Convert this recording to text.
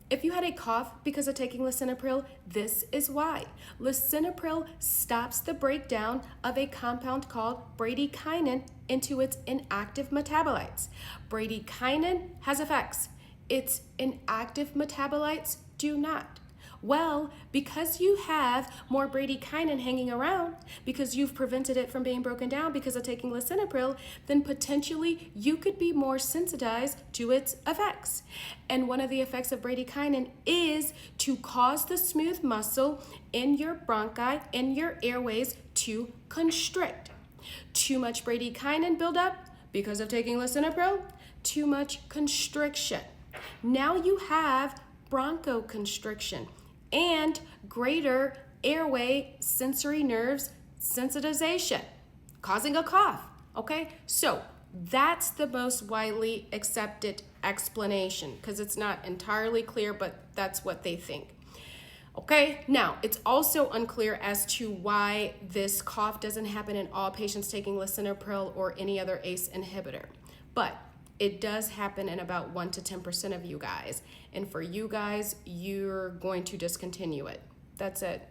If you had a cough because of taking lisinopril, this is why. Lisinopril stops the breakdown of a compound called bradykinin into its inactive metabolites. Bradykinin has effects. Its inactive metabolites do not. Well, because you have more bradykinin hanging around, because you've prevented it from being broken down because of taking lisinopril, then potentially you could be more sensitized to its effects. And one of the effects of bradykinin is to cause the smooth muscle in your bronchi, in your airways, to constrict. Too much bradykinin buildup because of taking lisinopril, too much constriction. Now you have bronchoconstriction and greater airway sensory nerves sensitization, causing a cough, okay? So that's the most widely accepted explanation because it's not entirely clear, but that's what they think. Okay, now it's also unclear as to why this cough doesn't happen in all patients taking lisinopril or any other ACE inhibitor, but it does happen in about 1 to 10% of you guys. And for you guys, you're going to discontinue it. That's it.